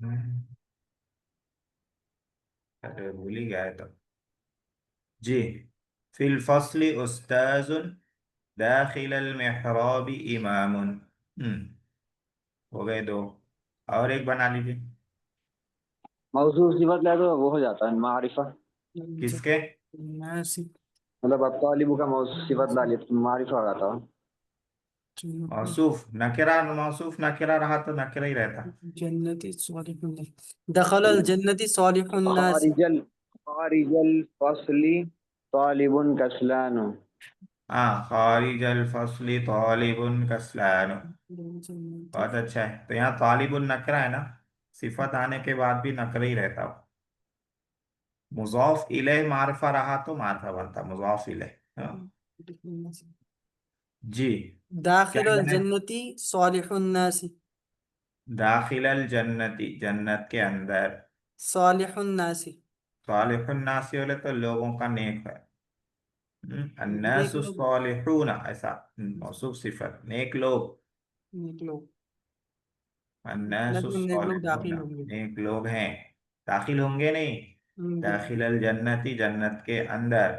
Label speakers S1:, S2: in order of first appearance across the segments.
S1: हम्म, अरे भूल ही गया है तो। जी। फिल फस्ली उस्ताजुन दाखिल अल मिहराबी इमामुन। हो गए दो। और एक बना लीजिए।
S2: मौजूद सिफत ले तो वो हो जाता है मारिफा।
S1: किसके?
S2: मतलब अब तालिबू का मौजूद सिफत डालिए तो मारिफा आ जाता।
S1: मौसूफ नकेरा, मौसूफ नकेरा रहा तो नकेरा ही रहता।
S3: जन्नती सालिहुन दखल अल जन्नती सालिहुन नास।
S2: खारिजल खारिजल फसली तालिबुन कसलानु।
S1: हाँ, खारिज अल फसली तालिबुन कस्लान। बहुत अच्छा है। तो यहाँ तालिबुन नकरा है ना, सिफत आने के बाद भी नकरा ही रहता हो। मुजाफ इलैह मारफा रहा तो मारफा बनता मुजाफ इलैह। हाँ। जी। क्या
S3: दाखिल अल
S1: बने?
S3: जन्नती सालिहुन नास।
S1: दाखिलल जन्नती, जन्नत के अंदर।
S3: सालिहुन नास।
S1: सालिहुन नासी बोले तो लोगों का नेक है।
S3: नेक
S1: अन्नासु
S3: लोग।
S1: सालिहून ऐसा। मौसूफ सिफत नेक लोग।
S3: नेक लोग। जन्नत
S1: अन्नासु
S3: में नेक लोग
S1: सालिहून,
S3: दाखिल होंगे।
S1: नेक लोग हैं। दाखिल होंगे नहीं, दाखिलल जन्नती, जन्नत के अंदर।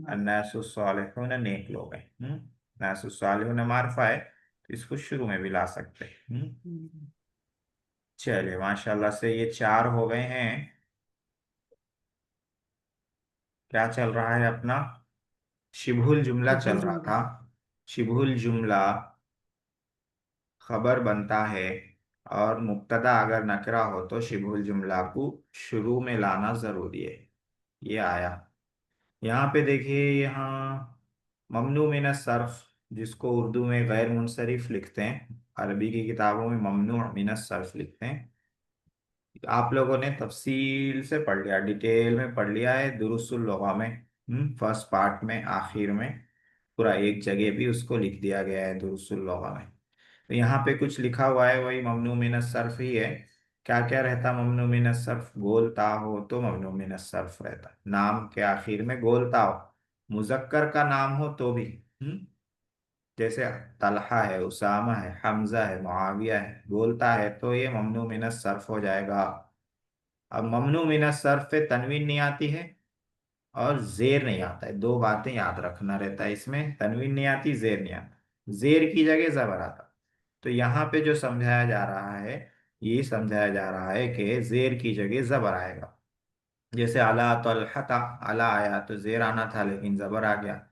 S1: अन्नासु सालिहून, नेक लोग हैं। नासु सालिहून मारफा है तो इसको शुरू में भी ला सकते हैं। चलिए, माशाल्लाह से ये चार हो गए हैं। क्या चल रहा है अपना? शिबहुल जुमला चल
S3: बिल्कुल
S1: रहा
S3: जुमला।
S1: था। शिबहुल जुमला खबर बनता है, और मुब्तदा अगर नकरा हो तो शिबहुल जुमला को शुरू में लाना जरूरी है। ये आया। यहाँ पे देखिए, यहाँ ममनू मिन सर्फ, जिसको उर्दू में गैर मुनसरिफ लिखते हैं, अरबी की किताबों में ममनू मिन सर्फ लिखते हैं। आप लोगों ने तफसील से पढ़ लिया, डिटेल में पढ़ लिया है दुरुस्तुल लुगा में। फर्स्ट पार्ट में, आखिर में पूरा एक जगह भी उसको लिख दिया गया है दुरुस्तुल लुगा में। तो यहाँ पे कुछ लिखा हुआ है, वही ममनू मिन सर्फ ही है। क्या क्या रहता ममनू मिन सर्फ? गोलता हो तो ममनू मिन सर्फ रहता, नाम के आखिर में गोलता हो। मुजक्कर का नाम हो तो भी। जैसे तलहा है, उसामा है, हमजा है, मुआविया है, बोलता है, तो ये ममनू मिनस सर्फ हो जाएगा। अब ममनू मिनस सर्फ पे तनवीन नहीं आती है और जेर नहीं आता है, दो बातें याद रखना रहता है इसमें। तनवीन नहीं आती, जेर नहीं आता, जेर की जगह जबर आता। तो यहाँ पे जो समझाया जा रहा है, ये समझाया जा रहा है कि जेर की जगह जबर आएगा। जैसे अला तलहता, अला आया तो जेर आना था लेकिन जबर आ गया।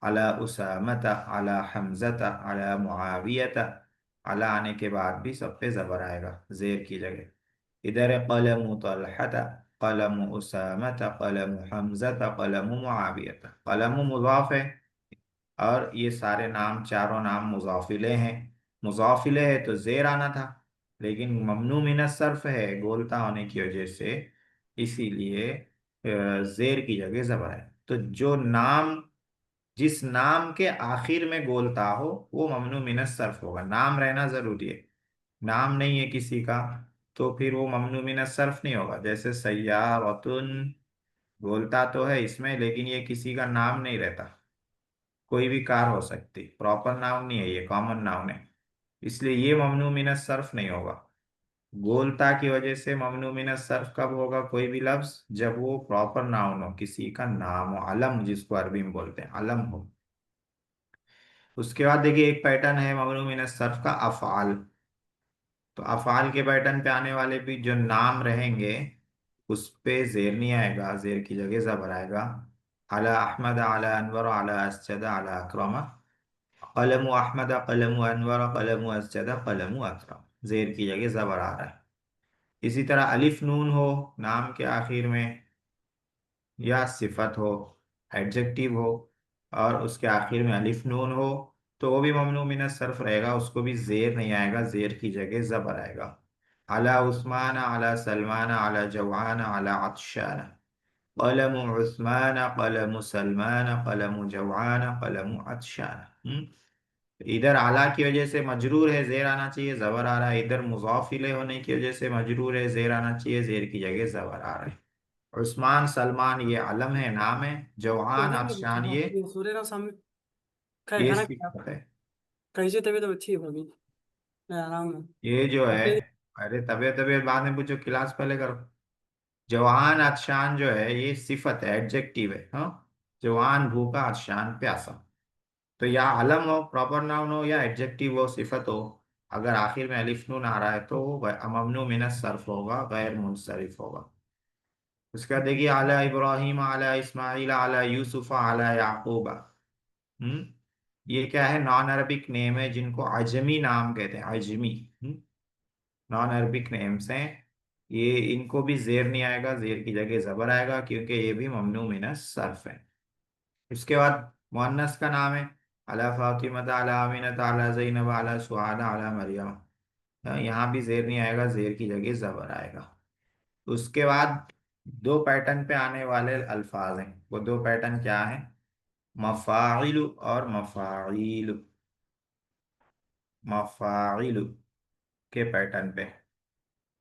S1: अला उसामता, अला हमजता, अला मुआवियता, अला आने के बाद भी सब पे जबर आएगा जेर की जगह। इधर है कलम तलहता, कलम उसामता, कलम हमजता, कलम मुआवियता। कलम मुजाफ है, और ये सारे नाम, चारों नाम मुजाफिले हैं। मुजाफिले है तो जेर आना था, लेकिन ममनू मिन सर्फ है गोलता होने की वजह से, इसीलिए जेर की जगह जबर है। तो जो नाम, जिस नाम के आखिर में गोलता हो वो ममनू मिन सर्फ होगा। नाम रहना जरूरी है। नाम नहीं है किसी का तो फिर वो ममनू मिन सर्फ नहीं होगा। जैसे सय्यारतुन, गोलता तो है इसमें लेकिन ये किसी का नाम नहीं रहता। कोई भी कार हो सकती, प्रॉपर नाउन नहीं है, ये कॉमन नाउन है। इसलिए ये ममनू मिनस सर्फ नहीं होगा। गोलता की वजह से ममनू मिनस सर्फ कब होगा कोई भी लफ्ज? जब वो प्रॉपर नाउन हो, किसी का नाम हो, अलम जिसको अरबी में बोलते हैं, अलम हो। उसके बाद देखिए, एक पैटर्न है ममनू मिनस सर्फ का, अफआल। तो अफआल के पैटर्न पे आने वाले भी जो नाम रहेंगे, उस पे जेर नहीं आएगा, जेर की जगह जबर आएगा। अला अहमद, अला अनवर, अला असजद, अला अकरमा। कलम अहमद, कलम अनवर, कलम असजद, कलम अकरम, जेर की जगह जबर आ रहा है। इसी तरह अलिफ नून हो नाम के आखिर में, या सिफत हो, एडजेक्टिव हो, और उसके आखिर में अलिफ नून हो, तो वो भी ममनू मिन सर्फ रहेगा, उसको भी जेर नहीं आएगा, जेर की जगह जबर आएगा। अला उस्मान, अला सलमान, अला जवान, अला अतशान। कलम उस्मान, कलम सलमान, कलम जवान, कलम अतशान। इधर आला की वजह से मजरूर है, जेर आना चाहिए, जबर आ रहा है। इधर मुजाफिले होने की वजह से मजरूर है, जेर आना चाहिए, जेर की जगह जबर आ रहा है। उस्मान सलमान ये अलम है, नाम है। जवान अफशान
S3: सूर्य ना सामने का
S1: ये
S3: खाना खाया।
S1: सिफत है।
S3: कैसे तबीयत अच्छी होगी? मैं आराम में।
S1: ये जो है,
S3: ओके।
S1: अरे तबीयत तबीयत बाद में पूछो, क्लास पहले करो। जवान अतशान जो है ये सिफत है, एडजेक्टिव है, हाँ। जवान भूखा अतशान प्यासा। तो या अलम हो, प्रॉपर नाउन हो, या एडजेक्टिव हो, सिफत हो, अगर आखिर में अलिफ नून आ रहा है तो वो ममनू मिन सर्फ होगा, गैर मुनसरिफ होगा। उसका देखिए, आला इब्राहिम, आला इस्माइल, आला यूसुफ, आला याकूबा। हम्म ये क्या है? नॉन अरबिक नेम है जिनको अजमी नाम कहते हैं, अजमी। नॉन अरबिक नेम्स हैं ये। इनको भी जेर नहीं आएगा, जेर की जगह जबर आएगा, क्योंकि ये भी ममनू मिनस सर्फ है। इसके बाद मुअन्नस का नाम है, अला फातिमा, अला अमीनत, अला जैनब, अला सुहाना, अला मरियम। यहाँ भी जेर नहीं आएगा, जेर की जगह जबर आएगा। उसके बाद दो पैटर्न पे आने वाले अल्फाज हैं। वो दो पैटर्न क्या है? मफाइलु और मफाइलु। मफाइलु के पैटर्न पे।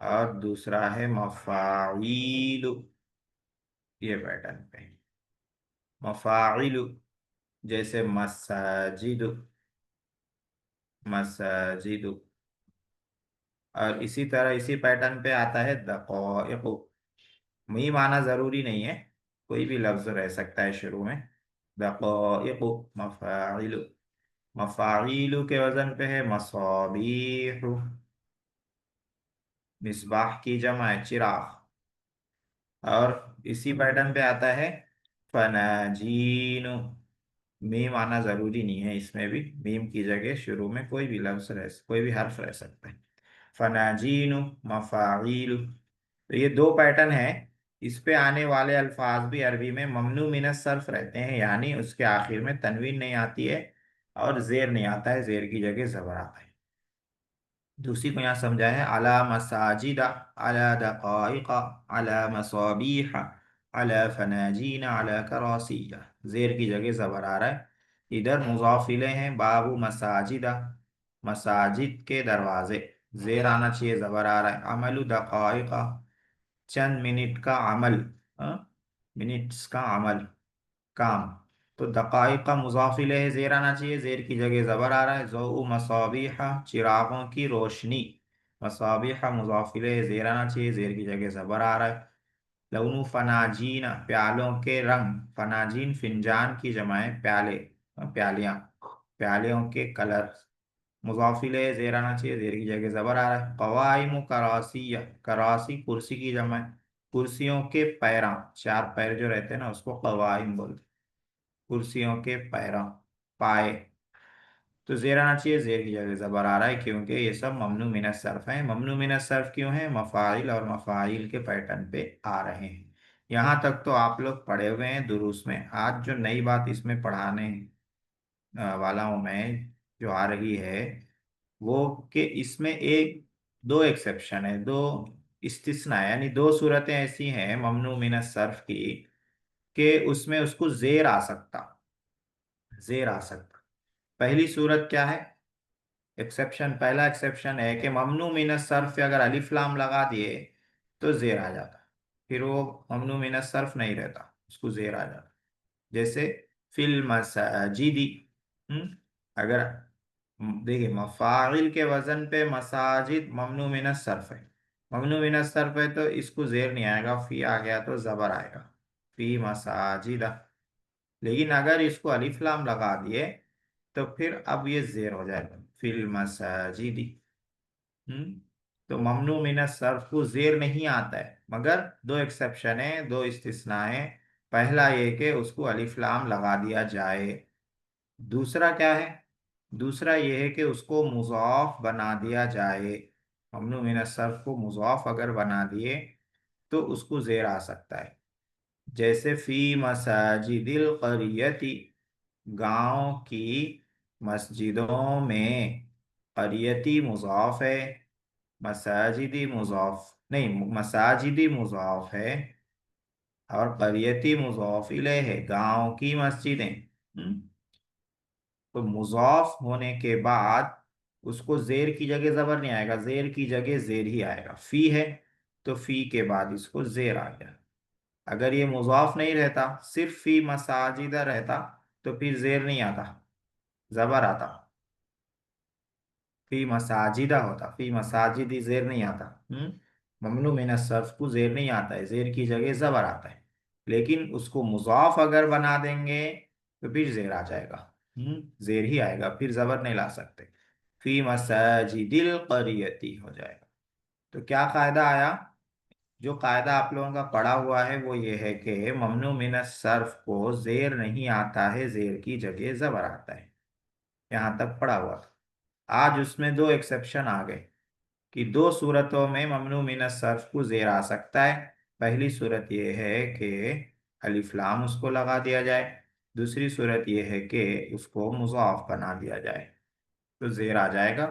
S1: और दूसरा है मफाइलु, ये पैटर्न पे। मफाइलु जैसे मसाजिदु, मसाजिदु। और इसी तरह इसी पैटर्न पे आता है दक़ाइक़ु। मीम आना जरूरी नहीं है, कोई भी लफ्ज रह सकता है शुरू में। दक़ाइक़ु, मफाइलु। मफाइलु के वजन पे है मसाबीहु। मिसबाह की जमा है चिराग। और इसी पैटर्न पे आता है फनाजीनु। मीम आना जरूरी नहीं है इसमें भी, मीम की जगह शुरू में कोई भी लफ्ज रह, कोई भी हर्फ रह सकता है। फनाजीनु, मफाइलु। तो ये दो पैटर्न है। इस पे आने वाले अल्फाज भी अरबी में ममनू मिनस सर्फ रहते हैं, यानी उसके आखिर में तनवीन नहीं आती है और जेर नहीं आता है, जेर की जगह जबर आता है। दूसरी को यहाँ समझा है, अला मसाजिदा, अला दक़ाइक़ा, अला मसाबीह, अला फनाजीन, अला करासिया। जेर की जगह जबर आ रहा है। इधर मुज़ाफिले हैं, बाबू मसाजिदा, मसाजिद के दरवाजे। जेर आना चाहिए, जबर आ रहा है। अमलु दक़ाइक़ा, चंद मिनट का अमल, मिनट्स का अमल, काम। तो दक़ाइक़ का मुज़ाफिले है, जेर आना चाहिए, जेर की जगह ज़बर आ रहा है। ज़ौ मसाबिहा, चिरागों की रोशनी। मसाबिहा मुज़ाफिले है, जेर आना चाहिए, जेर की जगह ज़बर आ रहा है। लौनु फनाजीन, प्यालों के रंग। फनाजीन फिंजान की जमाए प्याले, प्यालियाँ। प्यालियों के कलर। मुज़ाफिले है, जेर आना चाहिए, जेर की जगह ज़बर आ रहा है। कवाइम करासिया, करासी कुर्सी की जमाए। कुर्सियों के पैरा, चार पैर जो रहते हैं ना उसको कवाइम बोलते हैं। कुर्सियों के पैरा, पाए। तो जेर आना चाहिए, जेर की जगह जबर आ रहा है, क्योंकि ये सब ममनू मिनस सर्फ है। ममनू मिनस सर्फ क्यों है? मफाइल और मफाइल के पैटर्न पे आ रहे हैं। यहाँ तक तो आप लोग पढ़े हुए हैं दुरूस में। आज जो नई बात इसमें पढ़ाने वाला हूँ मैं, जो आ रही है, वो कि इसमें एक दो एक्सेप्शन है, दो इस्तिस्ना है, यानी दो सूरतें ऐसी हैं ममनू मिनस सर्फ की कि उसमें उसको जेर आ सकता, जेर आ सकता। पहली सूरत क्या है? एक्सेप्शन, पहला एक्सेप्शन है कि ममनू मिनस सर्फ पे अगर अलिफ लाम लगा दिए तो जेर आ जाता, फिर वो ममनू मिनस सर्फ नहीं रहता, उसको जेर आ जाता। जैसे फिल मसाजिदी। अगर देखिए, मफाइल के वजन पे मसाजिद ममनू मिनस सर्फ है। ममनू मिनस सर्फ है तो इसको जेर नहीं आएगा, फी आ गया तो जबर आएगा, फी मसाजिदा। लेकिन अगर इसको अलिफ लाम लगा दिए तो फिर अब ये जेर हो जाएगा, फिल मसाजिदी। हम्म तो ममनू मिन सर्फ को जेर नहीं आता है, मगर दो एक्सेप्शन है, दो इस्तिस्ना है। पहला ये कि उसको अलिफ लाम लगा दिया जाए। दूसरा क्या है? दूसरा ये है कि उसको मुज़ाफ बना दिया जाए। ममनू मिन सर्फ को मुज़ाफ अगर बना दिए तो उसको जेर आ सकता है। जैसे फी मसाजिदिल क़रियती, गांव की मस्जिदों में। करियती मुज़ाफ है, मसाजिदी मुज़ाफ नहीं, मसाजिदी मुज़ाफ है, और करियती मुज़ाफ इलैह है, गांव की मस्जिदें। हम्म, तो मुज़ाफ होने के बाद उसको जेर की जगह जबर नहीं आएगा, जेर की जगह जेर ही आएगा। फी है तो फी के बाद इसको जेर आ गया। अगर ये मुज़ाफ नहीं रहता, सिर्फ फी मसाजिदा रहता, तो फिर जेर नहीं आता, जबर आता। फी मसाजिदा होता, फी मसाजिदी जेर नहीं आता। ममनू मिन सर्फ को जेर नहीं आता है, जेर की जगह जबर आता है। लेकिन उसको मुजाफ अगर बना देंगे तो फिर जेर आ जाएगा। जेर ही आएगा, फिर जबर नहीं ला सकते। फी मसाजिदिल करियती हो जाएगा। तो क्या कायदा आया? जो कायदा आप लोगों का पढ़ा हुआ है वो ये है कि ममनू मिन सर्फ को जेर नहीं आता है, जेर की जगह जबर आता है। यहाँ तक पढ़ा हुआ था। आज उसमें दो एक्सेप्शन आ गए कि दो सूरतों में ममनू मिन सर्फ को जेर आ सकता है। पहली सूरत ये है कि अलिफ लाम उसको लगा दिया जाए। दूसरी सूरत ये है कि उसको मुज़ाफ बना दिया जाए तो जेर आ जाएगा।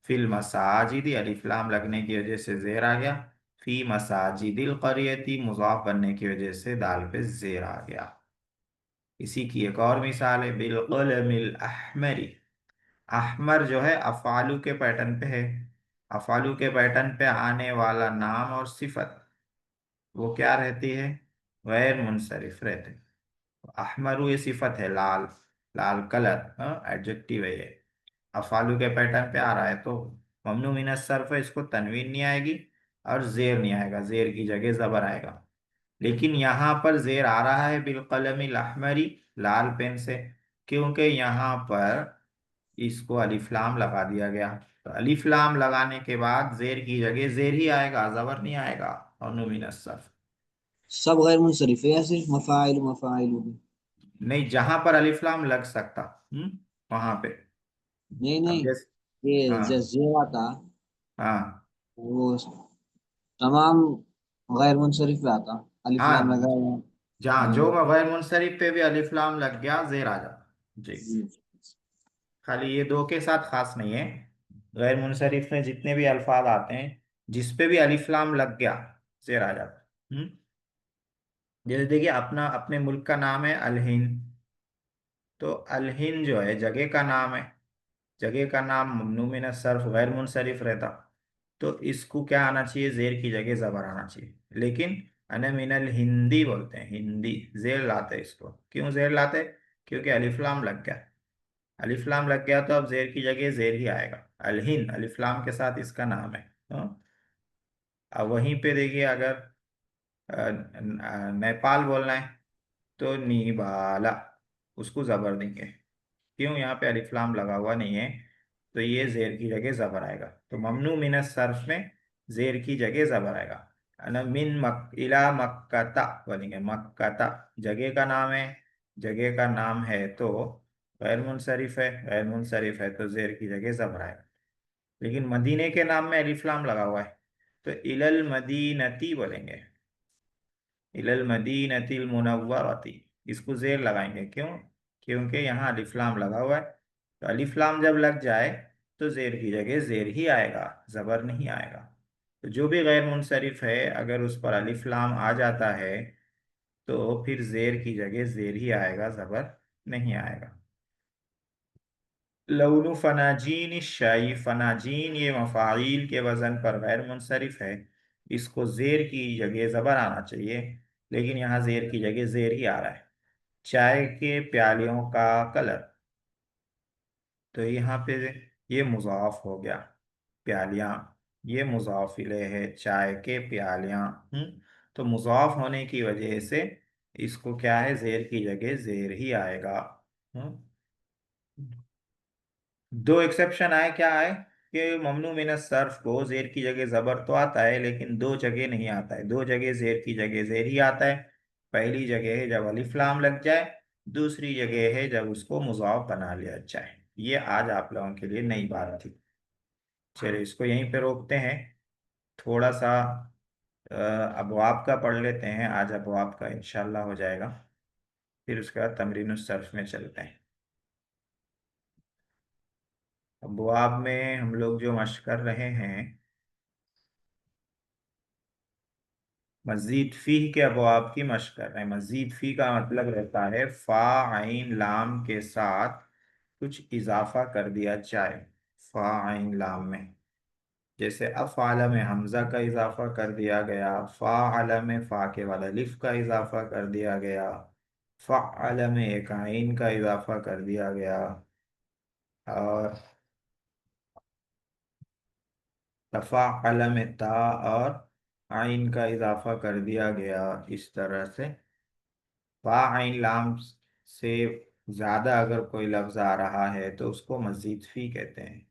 S1: फिल मसाजिदी अलिफ लाम लगने की वजह से जेर आ गया। फी मसाजिदिल करियती मुज़ाफ बनने की वजह से दाल पे जेर आ गया। इसी की एक और मिसाल है बिल कलमिल अहमरी। अहमर जो है अफालू के पैटर्न पे है। अफालू के पैटर्न पे आने वाला नाम और सिफत वो क्या रहती है? गैर मुनसरिफ रहते। अहमरू ये सिफत है, लाल, लाल कलर एडजेक्टिव है ये। अफालू के पैटर्न पे आ रहा है तो ममनू मिन सर्फ है, इसको तनवीन नहीं आएगी और जेर नहीं आएगा, जेर की जगह जबर आएगा। लेकिन यहाँ पर जेर आ रहा है बिलकलमिल अहमरी, लाल पेन से, क्योंकि यहाँ पर इसको अलिफ लाम लगा दिया गया। तो अलिफ लाम लगाने के बाद जेर की जगह जेर ही आएगा, जबर नहीं आएगा। और नुमीन सर्फ
S2: सब गैर मुनसरिफ है या सिर्फ मफाइल मफाइल में?
S1: नहीं, जहां पर अलिफ लाम लग सकता वहां पे।
S2: नहीं
S1: अब
S2: नहीं,
S1: जैसे,
S2: ये
S1: हाँ
S2: जजेवा था
S1: हाँ
S2: वो तमाम गैर मुनसरिफ पे आता, अलिफ लाम
S1: हाँ,
S2: लगाया।
S1: जहाँ
S2: हाँ,
S1: जो गैर मुनसरिफ पे भी अलिफ लाम लग गया जेर आ जाता। जी।
S2: जी।
S1: खाली ये दो के साथ खास नहीं है। गैर मुनसरिफ में जितने भी अल्फाज आते हैं जिस पे भी अलिफ लाम लग गया जेर आ जाता। जैसे देखिए, अपना अपने मुल्क का नाम है अल हिंद। तो अल हिंद जो है जगह का नाम है। जगह का नाम ममनू मिन सर्फ गैर मुनसरिफ रहता। तो इसको क्या आना चाहिए? जेर की जगह जबर आना चाहिए। लेकिन अन मिनल हिंदी बोलते हैं, हिंदी जेर लाते हैं इसको। क्यों जेर लाते? क्योंकि अलिफ लाम लग गया। अलिफ लाम लग गया तो अब जेर की जगह जेर ही आएगा। अल हिंद अलिफ लाम के साथ इसका नाम है। अब वहीं पे देखिए, अगर नेपाल बोलना है तो नीबाला, उसको जबर देंगे। क्यों? यहाँ पे अलिफ लाम लगा हुआ नहीं है तो ये जेर की जगह जबर आएगा। तो ममनू मिन सर्फ में जेर की जगह जबर आएगा। मिन मक इला मक्काता बोलेंगे, मक्काता जगह का नाम है। जगह का नाम है तो गैर मुनसरिफ है, गैर मुनसरिफ है तो जेर की जगह जबर आएगा। लेकिन मदीने के नाम में अलिफ लाम लगा हुआ है तो इलल मदीनती बोलेंगे, इलल मदीनतिल मुनव्वरती। इसको जेर लगाएंगे। क्यों? क्योंकि यहाँ अलिफ लाम लगा हुआ है। तो अलिफ लाम जब लग जाए तो जेर की जगह जेर ही आएगा, जबर नहीं आएगा। तो जो भी गैर मुनसरिफ है अगर उस पर अलिफ लाम आ जाता है तो फिर जेर की जगह जेर ही आएगा, जबर नहीं आएगा। लौनु फनाजीन शाई, फनाजीन ये मफाइल के वजन पर गैर मुनसरिफ है। इसको जेर की जगह जबर आना चाहिए, लेकिन यहाँ जेर की जगह जेर ही आ रहा है। चाय के प्यालियों का कलर, तो यहाँ पे ये मुजाफ हो गया। प्यालियाँ, ये मुजाफ इले है, चाय के प्यालियाँ। तो मुजाफ होने की वजह से इसको क्या है? जेर की जगह जेर ही आएगा। हम्म दो एक्सेप्शन आए, क्या आए? कि ममनू मिन सर्फ को जेर की जगह जबर तो आता है लेकिन दो जगह नहीं आता है। दो जगह जेर की जगह जेर ही आता है। पहली जगह है जब अलिफ लाम लग जाए, दूसरी जगह है जब उसको मुजाफ बना लिया जाए। ये आज आप लोगों के लिए नई बात थी। चलिए इसको यहीं पे रोकते हैं। थोड़ा सा अबवाब का पढ़ लेते हैं आज, अबवाब का इंशाल्लाह हो जाएगा। फिर उसके बाद तमरीन सर्फ में चलते हैं। अबवाब में हम लोग जो मश्क कर रहे हैं, मजीद फी के अबवाब की मश्क कर रहे हैं। मजीद फी का मतलब रहता है फा आइन लाम के साथ कुछ इजाफा कर दिया जाए। फा आइन लाम में जैसे अफ़ाल में हमजा का इजाफा कर दिया गया, फ़ाअल में फ़ा के बाद अलिफ का इजाफा कर दिया गया, फ़अल में एक आइन का इजाफा कर दिया गया, और तफ़ाअल में ता और आइन का इजाफा कर दिया गया इस तरह से। फा आइन लाम से ज्यादा अगर कोई लफ्ज आ रहा है तो उसको मजीद फी कहते हैं।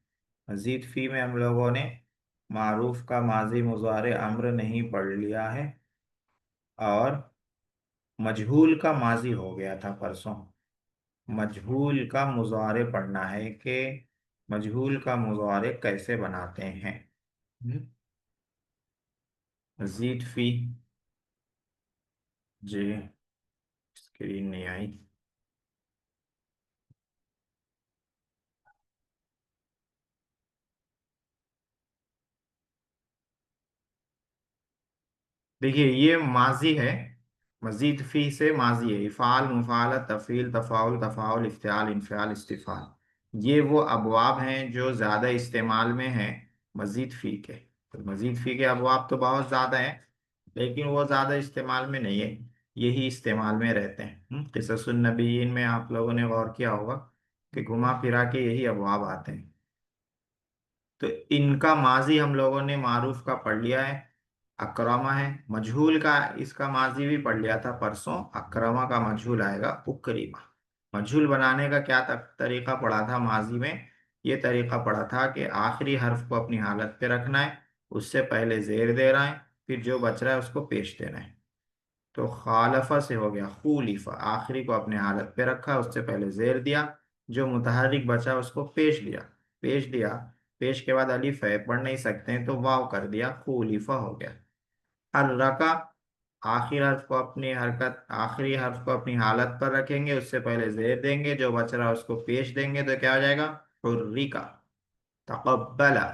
S1: मजीद फी में हम लोगों ने मारूफ का माजी मुजारे अम्र नहीं पढ़ लिया है, और मजहूल का माजी हो गया था परसों। मजहूल का मुजारे पढ़ना है कि मजहूल का मुजारे कैसे बनाते हैं। हम्म, मजीद फी। जी, स्क्रीन नहीं आई। देखिए ये माजी है, मजीद फी से माजी है। इफ़ाल, मुफ़ाला, तफ़ील, तफ़ाउल, तफ़ाउल, इफ्तियाल, इन्फ़ियाल, इस्तिफ़ाल, ये वो अबवाब हैं जो ज़्यादा इस्तेमाल में हैं मजीद फी के। तो मजीद फी के अबवाब तो बहुत ज़्यादा हैं, लेकिन वो ज़्यादा इस्तेमाल में नहीं है, यही इस्तेमाल में रहते हैं। क़िससुन नबीयीन में आप लोगों ने गौर किया होगा कि घुमा फिरा के यही अबवाब आते हैं। तो इनका माजी हम लोगों ने मारूफ का पढ़ लिया है, अक्रमा है। मजहूल का इसका माजी भी पढ़ लिया था परसों, अक्रमा का मजहूल आएगा उकरीमा। मजहूल बनाने का क्या तरीका पढ़ा था माजी में? ये तरीका पढ़ा था कि आखिरी हर्फ को अपनी हालत पे रखना है, उससे पहले जेर दे रहा है, फिर जो बच रहा है उसको पेश देना है। तो खालफा से हो गया खूलिफा, आखिरी को अपने हालत पे रखा, उससे पहले जेर दिया, जो मुतहर्रिक बचा उसको पेश दिया। पेश दिया, पेश के बाद अलिफ है पढ़ नहीं सकते हैं तो वाव कर दिया, खूलिफा हो गया। अर्रका, आखिर हर्फ को अपनी हरकत, आखिरी हर्फ को अपनी हालत पर रखेंगे, उससे पहले जेर देंगे, जो बच रहा है उसको पेश देंगे, तो क्या हो जाएगा? हुर्रिका। तक़ब्बला,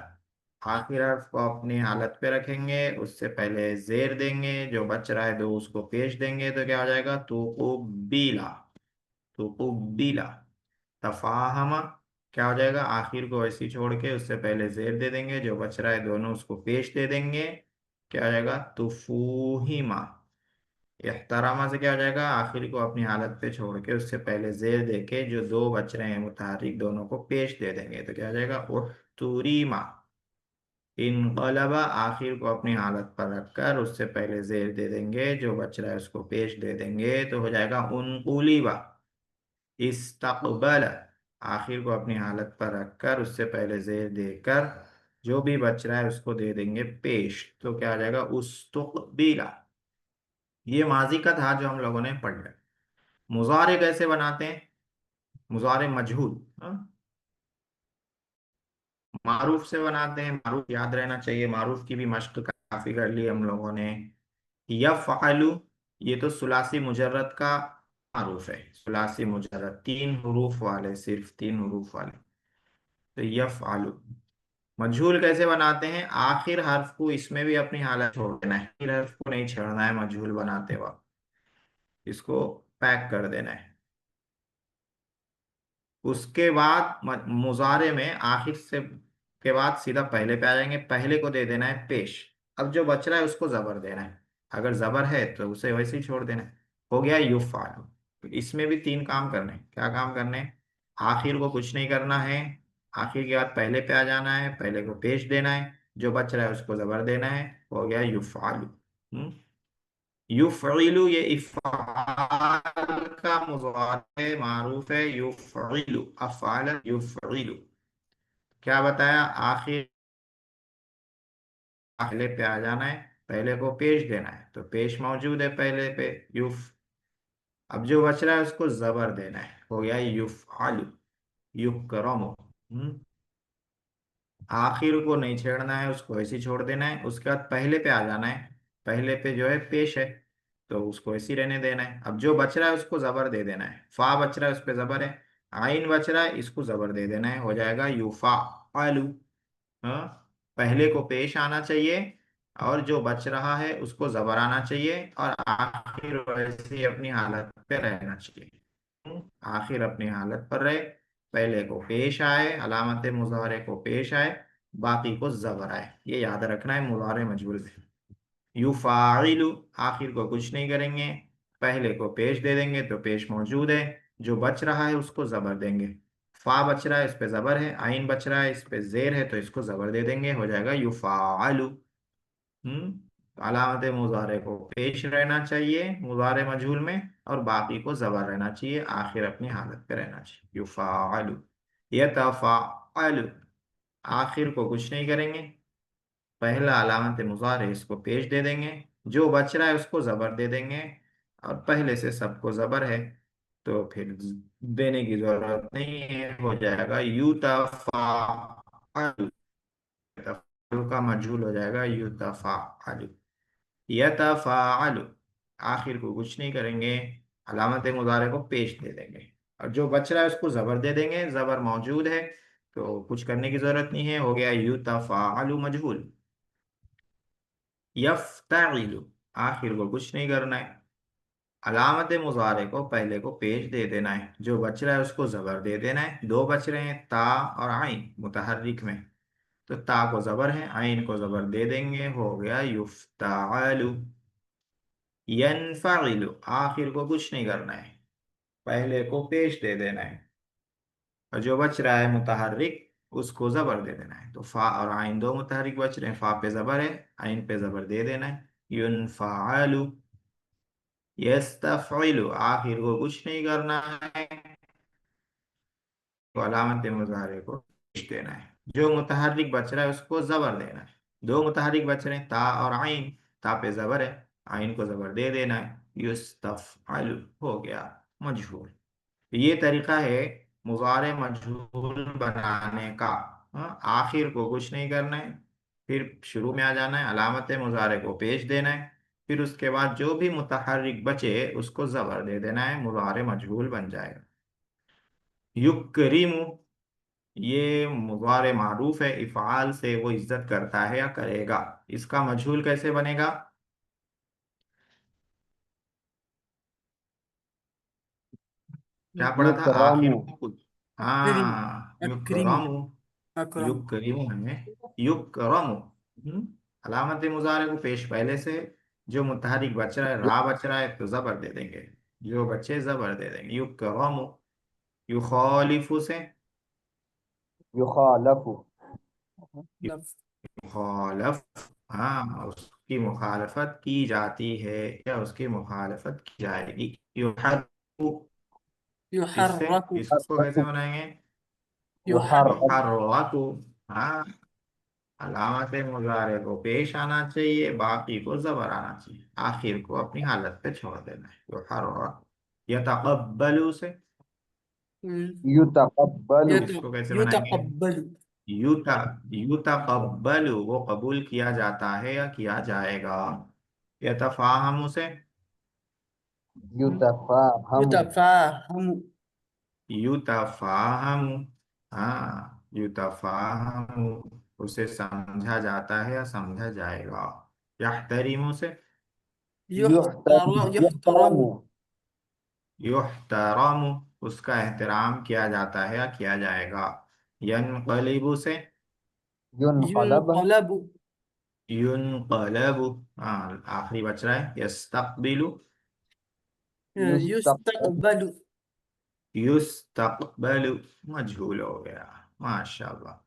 S1: आखिर हर्फ को अपनी हालत पे रखेंगे, उससे पहले जेर देंगे, जो बच रहा है दो उसको पेश देंगे, तो क्या हो जाएगा? तुक़ुब्बिला। तुक़ुब्बिला। तफ़ाहमा, क्या हो जाएगा? आखिर को ऐसे ही छोड़ के उससे पहले जेर दे देंगे, जो बच रहा है दोनों उसको पेश दे देंगे, क्या हो जाएगा? तुफूहिमा। इहतरामा से क्या हो जाएगा? आखिर को अपनी हालत पे छोड़ के उससे पहले जेर दे के जो दो बच रहे हैं मुतहर्रिक दोनों को पेश दे देंगे, तो क्या हो जाएगा? उहतुरीमा। इनकलबा, आखिर को अपनी हालत पर रखकर उससे पहले जेर दे देंगे, जो बच रहा है उसको पेश दे देंगे, तो हो जाएगा उनकुलिबा। इस्तकबल, आखिर को अपनी हालत पर रखकर उससे पहले जेर देकर जो भी बच रहा है उसको दे देंगे पेश, तो क्या आ जाएगा? उस्तुकबिला। ये माजी का था जो हम लोगों ने पढ़ लिया। मुजारे कैसे बनाते हैं? मुजारे मजहूल, हाँ? मारूफ से बनाते हैं। मारूफ याद रहना चाहिए, मारूफ की भी मश्क काफी कर ली हम लोगों ने। यफ़अलु, ये तो सुलासी मुजर्रद का मारूफ है। सुलासी मुजर्रद तीन हरूफ वाले, सिर्फ तीन हरूफ वाले। तो यफ़अलु। मजहूल कैसे बनाते हैं? आखिर हर्फ को इसमें भी अपनी हालत छोड़ देना है, आखिर हर्फ को नहीं छोड़ना है मजहूल बनाते वक्त, इसको पैक कर देना है। उसके बाद मुजारे में आखिर से के बाद सीधा पहले पे आ जाएंगे, पहले को दे देना है पेश। अब जो बच रहा है उसको जबर देना है, अगर जबर है तो उसे वैसे ही छोड़ देना है। हो गया युफ़अलु। तो इसमें भी तीन काम करने हैं। क्या काम करने हैं? आखिर को कुछ नहीं करना है, आखिर के बाद पहले पे आ जाना है, पहले को पेश देना है, जो बच रहा है उसको जबर देना है। हो गया युफ़अलु। युफ़इलु, ये इफ़ाल का मुज़ारे मारूफ है। युफ़इलु, अफ़अल युफ़इलु। क्या बताया? आखिर पहले पे आ जाना है, पहले को पेश देना है, तो पेश मौजूद है पहले पे, युफ़। अब जो बच रहा है उसको जबर देना है, हो गया युफ़अलु। युकरमु। आखिर को नहीं छेड़ना है, उसको ऐसे ही छोड़ देना है। उसके बाद पहले पे आ जाना है, पहले पे जो है पेश है, तो उसको ऐसे ही रहने देना है। अब जो बच रहा है उसको जबर दे देना है। फा बच रहा है उस पे जबर है, आइन बच रहा है इसको जबर दे देना है, हो जाएगा युफा आलू। हाँ, पहले को पेश आना चाहिए, और जो बच रहा है उसको जबर आना चाहिए, और आखिर वैसे ही अपनी हालत पे रहना चाहिए। आखिर अपनी हालत पर रहे, पहले को पेश आए, अलामत मुजारे को पेश आए, बाकी को जबर आए। ये याद रखना है मुजारे मजबूर में। युफाइलु, आखिर को कुछ नहीं करेंगे, पहले को पेश दे देंगे तो पेश मौजूद है, जो बच रहा है उसको जबर देंगे। फा बच रहा है, इस पे जबर है, आइन बच रहा है, इस पे जेर है, तो इसको जबर दे देंगे, हो जाएगा युफालु। तो अलामत मुजारे को पेश रहना चाहिए मुजारे मजहूल में, और बाकी को जबर रहना चाहिए, आखिर अपनी हालत पे रहना चाहिए। युफालु, यतफाअलु, आखिर को कुछ नहीं करेंगे, पहला अलामत मुजारे इसको पेश दे देंगे, जो बच रहा है उसको जबर दे देंगे, और पहले से सबको जबर है तो फिर देने की जरूरत नहीं है, हो जाएगा युतफाअलु। तफाअलु का मजहूल हो जाएगा युतफाअलु। यतफाअलु, आखिर को कुछ नहीं करेंगे, अलामत मुजारे को पेश दे देंगे, और जो बच रहा है उसको जबर दे देंगे, जबर मौजूद है तो कुछ करने की जरूरत नहीं है, हो गया युतफाअलु मजहूल। यफ्ताइलु, आखिर को कुछ नहीं करना है, अलामत मुजारे को पहले को पेश दे देना है, जो बच रहा है उसको जबर दे देना है, दो बच रहे हैं ता और आइन मुतहर्रिक में, तो ता को जबर है, आइन को जबर दे देंगे, हो गया युफ्ताअलु। यनफाइलु, आखिर को कुछ नहीं करना है, पहले को पेश दे देना है, और जो बच रहा है मुतहर्रिक उसको जबर दे देना है, तो फा और आइन दो मुतहर्रिक बच रहे हैं, फा पे जबर है, आइन पे जबर दे देना है, युनफाअलु। यस्तफइलु, आखिर को कुछ नहीं करना है, तो अलामत मुजारे को पेश देना है, जो मुतहर्रिक बच रहा है उसको जबर देना है, दो मुतहर्रिक बच रहे हैं ता और आइन, ता पे जबर है, आइन को जबर दे देना है, युस्तफअलु, हो गया मजहूल। ये तरीका है मुजारे मजहूल बनाने का। आखिर को कुछ नहीं करना है, फिर शुरू में आ जाना है, अलामत मुजारे को पेश देना है, फिर उसके बाद जो भी मुतहर्रिक बचे उसको जबर दे देना है, मुजारे मजहूल बन जाएगा। युक्रिमु, ये मुजारे मारूफ है, इफ़ाल से वो इज्जत करता है या करेगा, इसका मजहूल कैसे बनेगा? क्या पढ़ा था आखिर
S2: युकरमु।
S1: को कुछ?
S3: अक्रिम,
S1: हाँ,
S3: अक्रिम,
S1: युक्रामु।
S3: अकरम।
S1: युक्रिमु है, युक्रामु। अलामत मुजारे को पेश पहले से, जो मुतहरिक बच रहा है, रा बच रहा है तो जबर दे देंगे, जो बच्चे जबर दे देंगे, युक्रामु। युखालिफु से,
S2: युखालफु।
S3: लफ,
S1: युखालफ, हाँ उसकी मुखालफत की जाती है या उसकी मुखालफत की जाएगी। युहर्रकु, इससे,
S3: युहर्रकु,
S1: इसको कैसे बनाएंगे?
S2: युहर्रक।
S3: युहर्रकु,
S1: युहर्रकु, हाँ, अलामत मुजारे को पेश आना चाहिए, बाकी को जबर आना चाहिए, आखिर को अपनी हालत पे छोड़ देना है। युहर्रक। यतक़ब्बलु से,
S2: युतक़ब्बलु।
S1: इसको कैसे बनाएंगे?
S3: युतक़ब्बलु,
S1: युता युतक़ब्बलु, वो कबूल किया जाता है या किया जाएगा। यतफ़ाहमु से,
S2: युतफ़ाहमु।
S3: युतफ़ाहमु,
S1: युतफ़ाहमु, हाँ युतफ़ाहमु, उसे समझा जाता है या समझा जाएगा। यहतरिमु से,
S3: युहतरमु,
S2: युहतरमु।
S1: युहतरमु, उसका एहतराम किया जाता है या किया जाएगा। यनक़लिबु से,
S2: युनक़लब।
S3: युनक़लबु,
S1: युनक़लबु, हाँ आखिरी बच रहा है। यस्तक़बिलु,
S2: युस्तक़बिलु।
S3: युस्तक़बलु।
S1: युस्तक़बलु, मजहूल हो गया। माशाल्लाह।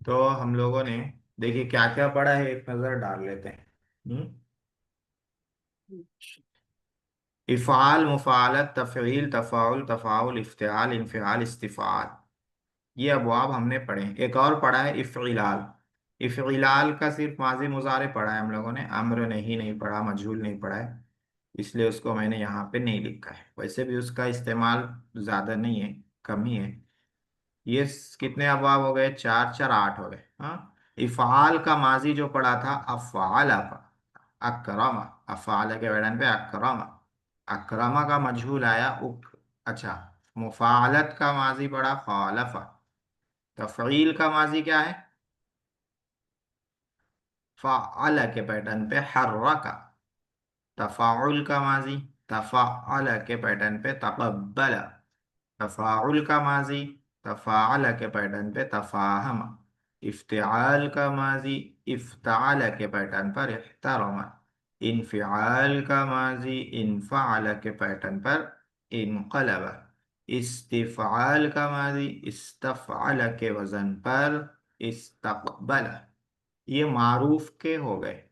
S1: तो हम लोगों ने देखिए क्या क्या पढ़ा है, एक नजर डाल लेते हैं। इफ़ाल, मुफ़ालत, तफ़ईल, तफ़ाउल, तफ़ाउल, इफ्तिआल, इन्फ़िआल, इस्तिफ़ाल, ये अबवाब हमने पढ़े हैं। एक और पढ़ा है इफ़इलाल। इफ़इलाल का सिर्फ माजी मुजारे पढ़ा है हम लोगों ने, अम्र नहीं पढ़ा, मजहूल नहीं पढ़ा है, इसलिए उसको मैंने यहाँ पे नहीं लिखा है। वैसे भी उसका इस्तेमाल ज़्यादा नहीं है, कम ही है। ये कितने अबवाब हो गए? चार चार आठ हो गए। हाँ, इफ़ाल का माजी जो पढ़ा था अफ़ाल, अकरमा, अफ़ाल के वैडन पे अकरमा, अकरमा का मजहूल आया उक। अच्छा, मुफ़ालत का माजी पढ़ा खालफा। तफ़ईल का माजी क्या है? फ़अल के पैटर्न पे हर्रका। तफ़ाउल का माजी तफ़अल के पैटर्न पे तक़ब्बल। तफ़ाउल का माजी तफ़ाअल के पैटर्न पे तफ़ाहम। इफ्तिआल का माजी इफ्ताल के पैटर्न पर इह्तरम। इनफ़िआल का माजी इनफ़अल के पैटर्न पर इनक़लब। इस्तिफ़ाल का माजी इस्तफ़अल के वजन पर इस्तक़बल, ये मारूफ के हो गए।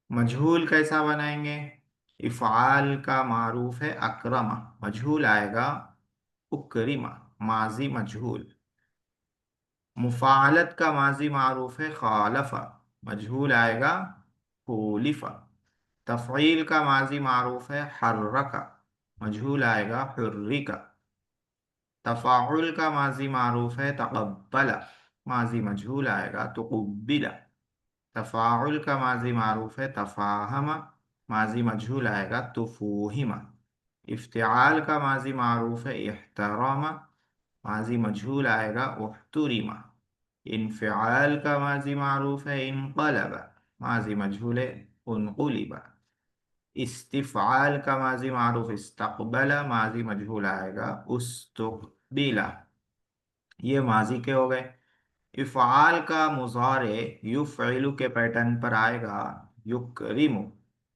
S1: मजहूल कैसा बनाएंगे? इफ़ाल का मारूफ है अकरमा, मजहूल आएगा उकरिमा, माजी मजहूल। मुफ़ालत का माजी मारूफ है खालफा, मजहूल आएगा खूलिफा। तफ़ईल का माजी मारूफ है हर्रका, मजहूल आएगा हुर्रिका। तफ़ाउल का माजी मारूफ है तक़ब्बला, माजी मजहूल आएगा तुक़ुब्बिला। तफ़ाउल का माजी मारूफ है तफ़ाहमा, माजी मजहूल आएगा तुफ़ूहिमा। इफ्तिआल का माजी मारूफ है इह्तरामा, माजी मजहूल आएगा उह्तुरिमा। इन्फ़िआल का माजी मारूफ है इनक़लबा, माजी मजहूल है उनक़ुलिबा। इस्तिफ़आल का माजी मारूफ इस्तक़बला, माजी मजहूल आएगा उस्तुक़बिला। ये माजी के हो गए। इफ़आल का मुज़ारे युफ़इलु के पैटर्न पर आएगा युकरिमु।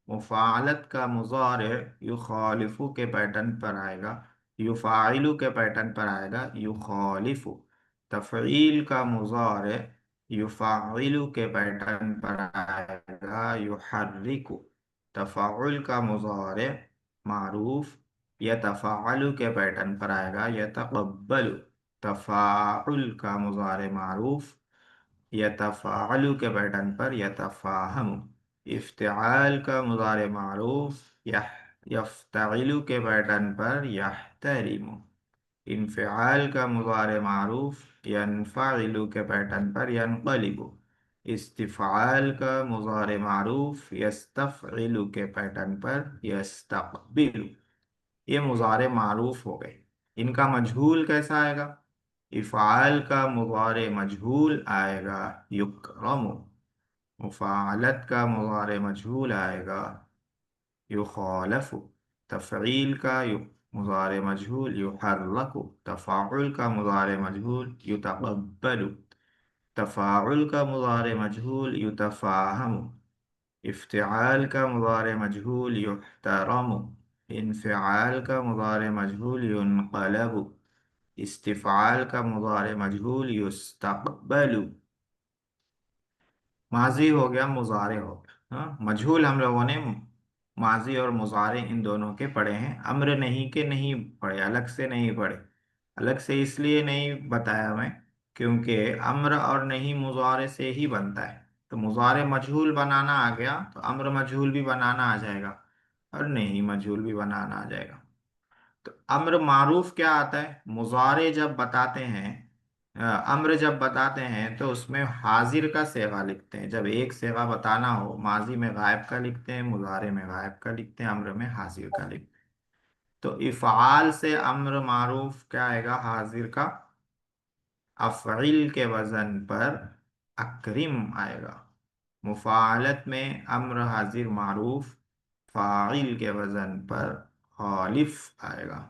S1: मुफ़ालत का मुज़ारे युखालिफु के पैटर्न पर आएगा युफ़ाइलु के पैटर्न पर आएगा युखालिफु। तफ़ईल का मुज़ारे युफ़ाइलु के पैटर्न पर आएगा युहर्रिकु। तफ़ाउल का मुज़ारे मारूफ यतफ़अलु के पैटर्न पर आएगा यतक़ब्बलु। तफ़ाउल का मुज़ारे मारूफ यतफ़अलु के पैटर्न पर यतफ़ाहमु। इफ्तिआल का मुज़ारे मारूफ यफ्तइलु के पैटर्न पर यहतरिमु। इन्फ़िआल का मुज़ारे मारूफ यनफ़इलु के पैटर्न पर यनक़लिबु। इस्तिफ़आल का मुज़ारे मारूफ यस्तफ़इलु के पैटर्न पर यस्तक़बिलु। ये मुज़ारे मारूफ हो गए। इनका मजहूल कैसा आएगा? इफ़ाल का मुज़ारे मजहूल आएगा युकरमु। मुफ़ालत का मुज़ारे मजहूल आएगा युखालफु। तफ़ईल का मुज़ारे मजहूल युहर्रकु। तफ़ाउल का मुज़ारे मजहूल युतक़ब्बलु। तफ़ाउल का मुज़ारे मजहूल युतफ़ाहमु। इफ्तिआल का मुज़ारे मजहूल युहतरमु। इन्फ़िआल का मुज़ारे मजहूल युनक़लबु। इस्तिफ़ाल का मुज़ारे मजहूल युस्तक़बलु। माजी हो गया, मुज़ारे हो गया। हाँ, मजहूल हम लोगों ने माजी और मुज़ारे इन दोनों के पढ़े हैं, अम्र नहीं के नहीं पढ़े, अलग से नहीं पढ़े। अलग से इसलिए नहीं बताया मैं क्योंकि अम्र और नहीं मुज़ारे से ही बनता है। तो मुज़ारे मजहूल बनाना आ गया तो अम्र मजहूल भी बनाना आ जाएगा और नहीं मजहूल भी बनाना आ जाएगा। तो अम्र मारूफ क्या आता है? मुज़ारे जब बताते हैं, अम्र जब बताते हैं तो उसमें हाजिर का सेगा लिखते हैं। जब एक सेगा बताना हो, माजी में गायब का लिखते हैं, मुज़ारे में गायब का लिखते हैं, अम्र में हाजिर का लिखते हैं। तो इफ़आल से अम्र मारूफ क्या आएगा? हाजिर का। अफ़इल के वजन पर अकरिम आएगा। मुफ़ालत में अम्र हाजिर मारूफ फ़ाइल के वजन पर खालिफ आएगा।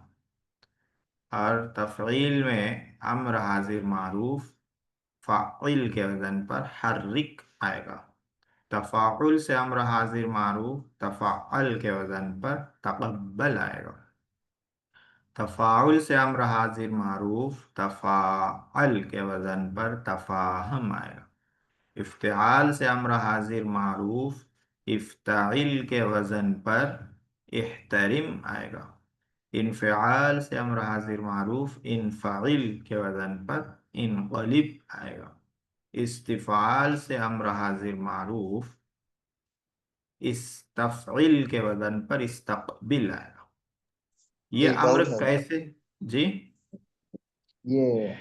S1: और तफ़ईल में अम्र हाजिर मारूफ फ़ाइल के वजन पर हर्रिक आएगा। तफ़ाउल से अम्र हाजिर मारूफ तफ़ाअल के वजन पर तक़ब्बल आएगा। तफ़ाउल से अम्र हाजिर मारूफ तफ़ाअल के वजन पर तफ़ाहम आएगा। इफ्तिआल से अम्र हाजिर मारूफ इफ्ताइल के वजन पर इह्तरिम आएगा। इनफ़िआल से अम्र हाजिर मारूफ इनफ़ाइल के वजन पर इनक़लिब आएगा। इस्तिफ़ाल से अम्र हाजिर मारूफ इस्तफ़इल के वजन पर इस्तक़बिल आएगा। ये
S2: एक
S1: अम्र
S2: डाउट है।
S1: कैसे? जी,
S2: ये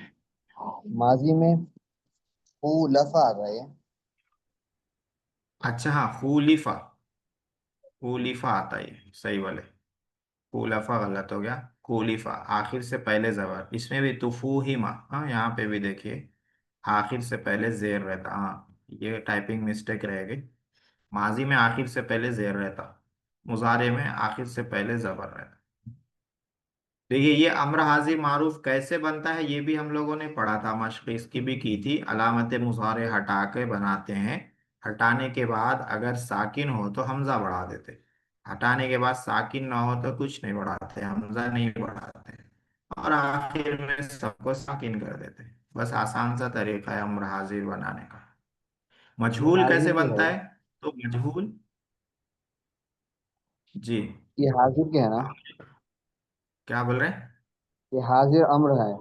S2: माजी में लफा आ रहा है।
S1: अच्छा हाँ, खूलिफा, खूलिफा आता है, सही बोले। खूलफा गलत हो गया, खूलिफा आखिर से पहले जबर। इसमें भी तुफूहिमा, हाँ यहाँ पे भी देखिए आखिर से पहले जेर रहता। हाँ, ये टाइपिंग मिस्टेक रह गई। माजी में आखिर से पहले जेर रहता, मुजारे में आखिर से पहले जबर रहता। देखिए ये अम्र हाजिर मारूफ कैसे बनता है ये भी हम लोगों ने पढ़ा था, मश्क इसकी भी की थी। अलामत मुजारे हटा के बनाते हैं। हटाने के बाद अगर साकिन हो तो हमजा बढ़ा देते, हटाने के बाद साकिन ना हो तो कुछ नहीं बढ़ाते, हमजा नहीं बढ़ाते। और आखिर में सबको साकिन कर देते हैं। बस आसान सा तरीका है अम्र हाजिर बनाने का।
S2: ये
S1: मजहूल कैसे
S2: हाजिर के है।
S1: बनता है? तो मजहूल, जी,
S2: ये हाजिर के है ना।
S1: क्या बोल रहे हैं?
S2: ये हाजिर अम्र है।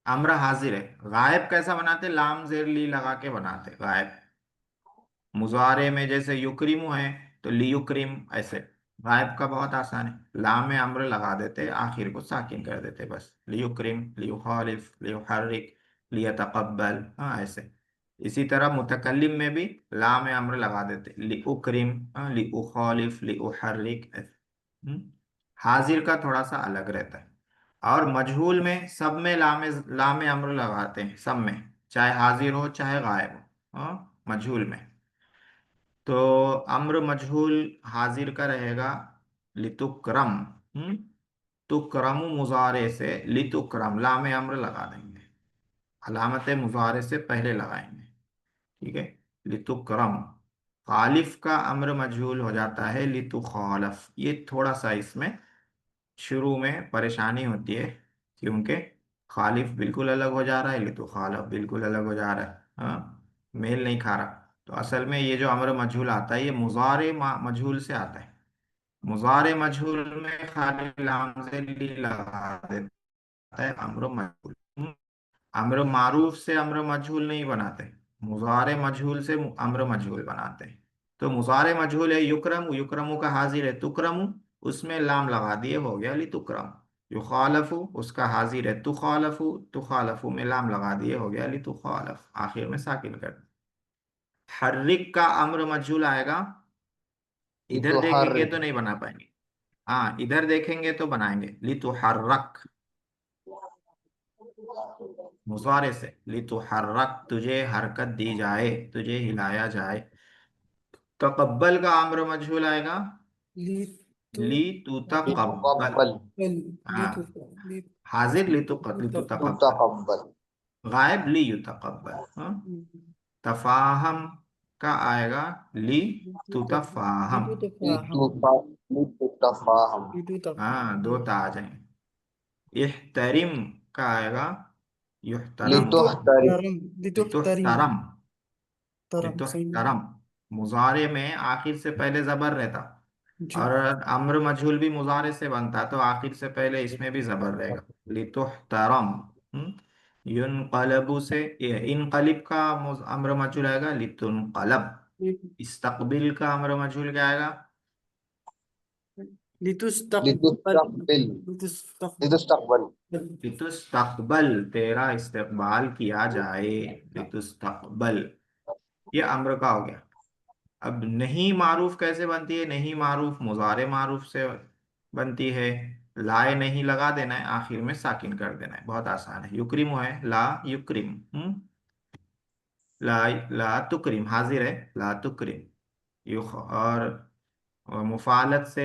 S1: अम्र हाजिर है। गायब कैसा बनाते? लाम जेर ली लगा के बनाते गायब। मुजारे में जैसे युक्रिमु है, तो लियुक्रिम ऐसे। गायब का बहुत आसान है, लाम में अम्र लगा देते, आखिर को साकिन कर देते, बस लियुक्रिम, लियुखालिफ, लियुहर्रिक, लियतकब्बल, हाँ ऐसे। इसी तरह मुतकल्लिम में भी लाम में अम्र लगा देते, लिउक्रिम, हाँ, लिउखालिफ, लिउहर्रिक ऐसे। हम्म? हाजिर का थोड़ा सा अलग रहता है। और मजहूल में सब में लाम अम्र लगाते हैं, सब में, चाहे हाजिर हो चाहे गायब हो, हाँ मजहूल में। तो अम्र मजहूल हाजिर का रहेगा लितुक्रम। हम्म? तुक्रमु मुजारे से लितुक्रम, लाम अम्र लगा देंगे, अलामत मुजारे से पहले लगाएंगे, ठीक है। लितुक्रम। खालिफ का अम्र मजहूल हो जाता है लितुखालफ। ये थोड़ा सा इसमें शुरू में परेशानी होती है, क्योंकि खालिफ बिल्कुल अलग हो जा रहा है, लितु खालफ बिल्कुल अलग हो जा रहा है, हाँ मेल नहीं खा रहा। तो असल में ये जो अमर मजहूल आता है, ये मुजारे मजहूल से आता है। मुजारे मजहूल में खाली लाम से ली लगा देता है अमर मजहूल। अम्र मारूफ से अम्र मजहूल नहीं बनाते, मुजारे मजहूल से अम्र मजहूल बनाते हैं। तो मुजारे मजहूल है युक्रम, युक्रमु का हाजिर है तुक्रमु, उसमें लाम लगा दिए, हो गया ली तुक्रम। युखालफु, उसका हाजिर है तुखालफु, तुखालफु में लाम लगा दिए, हो गया ली तुखालफ, आखिर में साकिन कर। हर्रिक का अम्र मजहूल आएगा,
S2: ये
S1: इधर
S2: तो हर।
S1: देखेंगे तो नहीं बना पाएंगे, हाँ इधर देखेंगे तो बनाएंगे, ली तुहर्रक, मुजारे से लितुहर्रक, तुझे हरकत दी जाए, तुझे हिलाया जाए। तकब्बल का आम्र मजहूल आएगा,
S3: लितु
S1: ली तू
S2: ये तो
S1: तकब्बल,
S2: कब्बल।
S1: हाँ
S3: लितु
S1: हाजिर ली तू
S2: तो
S1: तकब्बल,
S2: तकब्बल।
S1: गायब ली यू तकब्बल, हाँ। तफाहम का आएगा ली तू तफाहम,
S3: लितु
S2: ये
S3: तफाहम
S2: तो ये तो तफाहम।
S3: लितु
S1: हाँ
S3: तफाहम
S1: दो ता आ जाएंगे। इहतरिम का आएगा युहतरम,
S2: लितुहतरिम।
S3: लितुहतरम लितुहतरिम
S1: लितुहतरम,
S3: तरम सही है।
S1: लितुहतरम। मुजारे में आखिर से पहले जबर रहता,
S3: जी
S1: और अम्र मजहूल भी मुजारे से बनता, तो आखिर से पहले इसमें भी जबर रहेगा, लितुहतरम। युनक़लबु से ये इनकलिब का अम्र मजहूल आएगा लितुनक़लब। इस्तकबिल का अम्र मजहूल क्या आएगा?
S3: लितुस्तकबल
S2: लितुस्तकबिल।
S3: लितुस्तकबल
S2: लितुस्तकबल।
S1: लितुस्तकबल, तेरा इस्तकबाल किया जाए, लितुस्तकबल। ये अम्र का हो गया। अब नहीं मारूफ कैसे बनती है? नहीं मारूफ मुजारे मारूफ से बनती है, लाए नहीं लगा देना है, आखिर में साकिन कर देना है, बहुत आसान है। युक्रिम है ला युक्रिम, ला, ला तुक्रिम हाजिर है, ला तुक्रिम। और मुफालत से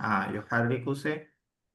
S1: हाँ युहर्रिकु से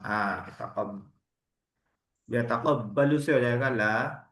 S1: हाँ यतक़ब्बलु से हो जाएगा ला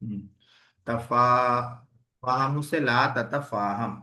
S1: हम्म, तफा फाहम से ला ततफाहम।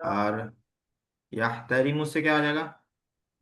S1: और यहतरिम से क्या हो जाएगा?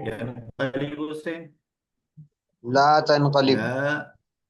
S1: यनक़लिबु से
S2: ला तनकलिब।
S1: ला,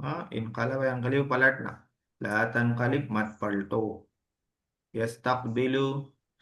S1: हाँ इनक़लब यनक़लिब पलटना, ला तनक़लिब मत पलटो। यस्तक़बिलु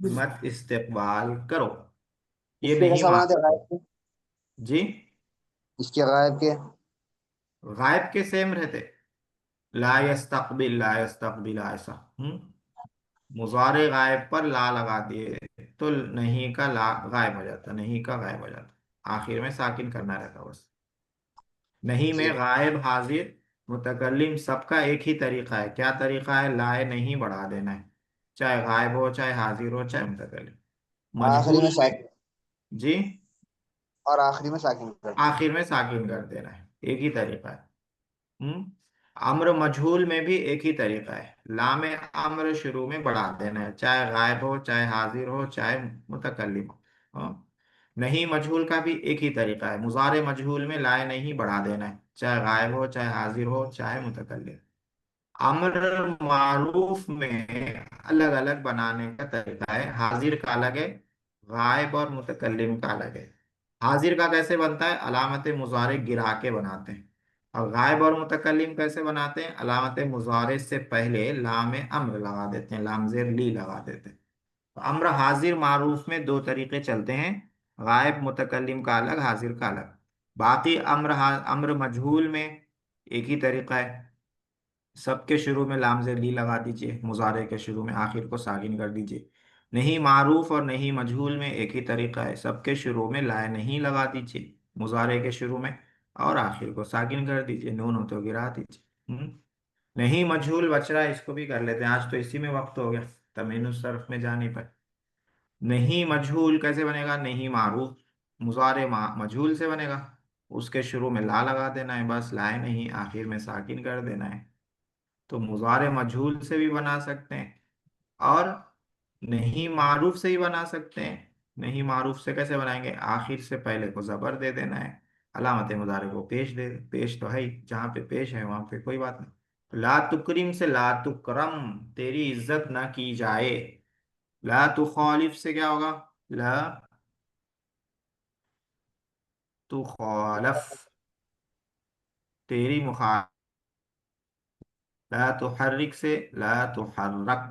S1: मत इस्तकबाल करो, ये
S2: इसके
S1: नहीं
S2: कैसा
S1: मान।
S2: बनाते हैं गायब के?
S1: जी,
S2: इसके गायब के।
S1: गायब के सेम रहते, ला यस्तक़बिल, ला यस्तक़बिल ऐसा। मुजारे गायब पर ला लगा दिए, तो नहीं का ला गायब हो जाता, नहीं का गायब हो जाता, आखिर में साकिन करना रहता बस। नहीं में
S2: जी।
S1: गायब हाजिर मुतकल्लिम सबका एक ही तरीका है, क्या तरीका है? लाए नहीं बढ़ा देना है, चाहे गायब हो चाहे हाजिर हो चाहे मुतकल्लिम।
S2: आखिरी में
S1: मजहूल में,
S2: साकिन।
S1: जी,
S2: और आखिरी में साकिन कर देना।
S1: आखिर में साकिन कर देना है, एक ही तरीका है। हम्म अम्र मजहूल में भी एक ही तरीका है, लाम अम्र शुरू में बढ़ा देना है, चाहे गायब हो, चाहे हाजिर हो, चाहे मुतकल्लिम हो। हाँ। नहीं मजहूल का भी एक ही तरीका है, मुजारे मजहूल में लाए नहीं बढ़ा देना है, चाहे गायब हो, चाहे हाजिर हो, चाहे मुतकल्लिम। अम्र मारूफ में अलग अलग बनाने का तरीका है, हाजिर का अलग है, गायब और मुतकल्लिम का अलग है। हाजिर का कैसे बनता है, अलामत मुजारे गिरा के बनाते हैं। और गायब और मुतकल्लिम कैसे बनाते हैं, अलामत मुजारे से पहले लाम अम्र लगा देते हैं, लाम जेर ली लगा देते हैं। तो अम्र हाजिर मारूफ में दो तरीके चलते हैं, गायब मुतकल्लिम का अलग, हाजिर का अलग। बाकी अम्र मजहूल में एक ही तरीका है, सबके शुरू में लाम ली लगा दीजिए, मुजारे के शुरू में आखिर को सागिन कर दीजिए। नहीं मारूफ और नहीं मजहूल में एक ही तरीका है, सबके शुरू में लाए नहीं लगा दीजिए, मुजारे के शुरू में, और आखिर को सागिन कर दीजिए, नून हो तो गिरा दीजिए। नहीं मजहूल बच रहा है, इसको भी कर लेते हैं, आज तो इसी में वक्त हो गया, तमीनुस सर्फ में जा नहीं पाए। नहीं मजहूल कैसे बनेगा, नहीं मारूफ, मुजारे मजहूल से बनेगा, उसके शुरू में ला लगा देना है, बस लाए नहीं आखिर में साकिन कर देना है। तो मुजारे मजहूल से भी बना सकते हैं, और नहीं मारूफ से ही बना सकते हैं। नहीं मारूफ से कैसे बनाएंगे, आखिर से पहले को जबर दे देना है, अलामत मुजारे को पेश दे, पेश तो है ही, जहां पे पेश है वहां पे कोई बात नहीं। तो ला तुकरिम से ला तुकरम, तेरी इज्जत ना की जाए। ला तुखालिफ से क्या होगा, ला तुखालफ, तेरी मुखा। ला तुहर्रिक से ला तुहर्रक,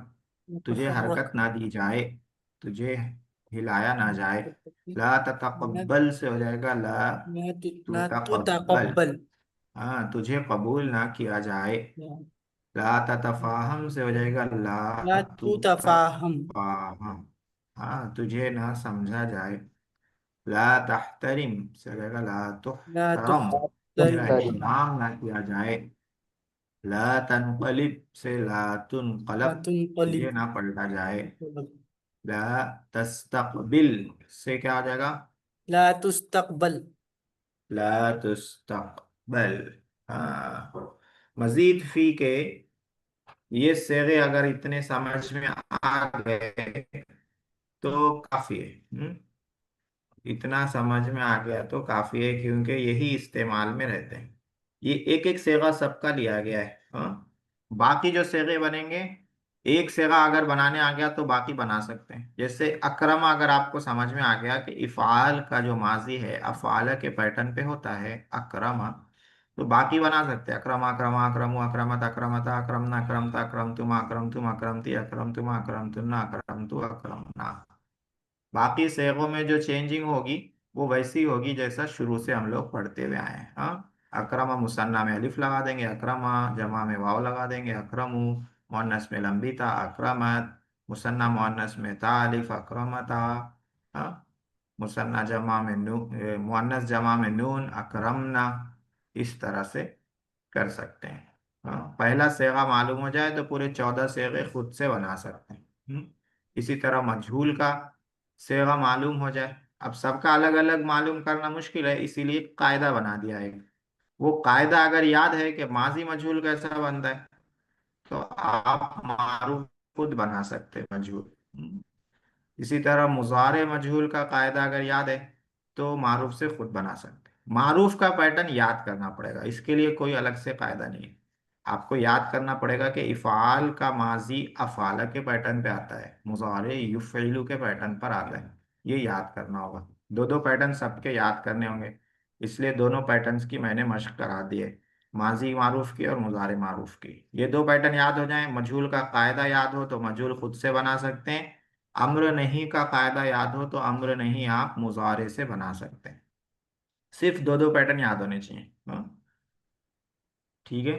S1: तुझे
S3: मुतफर्रक।
S1: हरकत ना दी जाए, तुझे हिलाया ना जाए। ला ततकब्बल से हो जाएगा ला
S3: ला
S1: तुतकब्बल,
S3: तुतकब्बल।
S1: हाँ तुझे कबूल ना किया जाए। ला ततफाहम से हो जाएगा ला
S3: ला तुतफाहम।
S1: तुतफाहम, हाँ तुझे ना समझा जाए। ला तहतरिम से हो जाएगा ला
S3: ला
S1: तुहतरम, तेरा
S3: तुहतरिम।
S1: एहतराम ना किया जाए। ला तनकलिब से ला
S3: ला
S1: तुनकलब, तुझे
S3: तुनकलिब।
S1: ना पलटा जाए। ला तस्तकबिल से क्या हो जाएगा,
S3: ला तुस्तकबल।
S1: ला तुस्तकबल। हाँ, मजीद फी के ये सेगे अगर इतने समझ में आ गए तो काफी है। इतना समझ में आ गया तो काफी है, क्योंकि यही इस्तेमाल में रहते हैं। ये एक एक सेगा सबका लिया गया है। हाँ, बाकी जो सेगे बनेंगे, एक सेगा अगर बनाने आ गया तो बाकी बना सकते हैं। जैसे अकरमा अगर आपको समझ में आ गया कि इफ़ाल का जो माजी है अफ़ाल के पैटर्न पे होता है अकरमा, तो बाकी बना सकते हैं, अकरमा अक्रमा अक्रमु अक्रमत अक्रमता अक्रमना अक्रमता अक्रम तुम अक्रम तुम अक्रमती अक्रम तुम अक्रम तुन्ना अक्रम तु अक्रमना। बाकी सेगों में जो चेंजिंग होगी वो वैसी होगी जैसा शुरू से हम लोग पढ़ते हुए आए हैं। हाँ, अक्रमा मुसन्ना में अलिफ लगा देंगे, अक्रमा जमा में वाव लगा देंगे, अक्रमु मुअन्नस में लंबी ता अक्रमत, मुसन्ना मुअन्नस में ता अलिफ अक्रमता। हाँ, मुसन्ना जमा में मुअन्नस जमा में नून अक्रमना। इस तरह से कर सकते हैं। हाँ, पहला सेगा मालूम हो जाए तो पूरे 14 सेगे खुद से बना सकते हैं। इसी तरह मजहूल का सेगा मालूम हो जाए, अब सबका अलग अलग मालूम करना मुश्किल है, इसीलिए कायदा बना दिया है। वो कायदा अगर याद है कि माजी मजहूल कैसा बनता है, तो आप मारूफ खुद बना सकते हैं मजहूल। इसी तरह मुजारे मजहूल का कायदा अगर याद है तो मारूफ से खुद बना सकते हैं। मारूफ का पैटर्न याद करना पड़ेगा, इसके लिए कोई अलग से कायदा नहीं है। आपको याद करना पड़ेगा कि इफ़ाल का माजी अफ़ाला के पैटर्न पे आता है, मुजारे युफ़इलु के पैटर्न पर आता है, ये याद करना होगा। दो दो पैटर्न सबके याद करने होंगे, इसलिए दोनों पैटर्न्स की मैंने मशक करा दी है, माजी मारूफ की और मुजारे मारूफ की। ये दो पैटर्न याद हो जाएं, मजहूल का कायदा याद हो तो मजहूल खुद से बना सकते हैं, अम्र नहीं का कायदा याद हो तो अम्र नहीं आप मुजारे से बना सकते हैं। सिर्फ दो दो पैटर्न याद होने चाहिए। हाँ, ठीक है।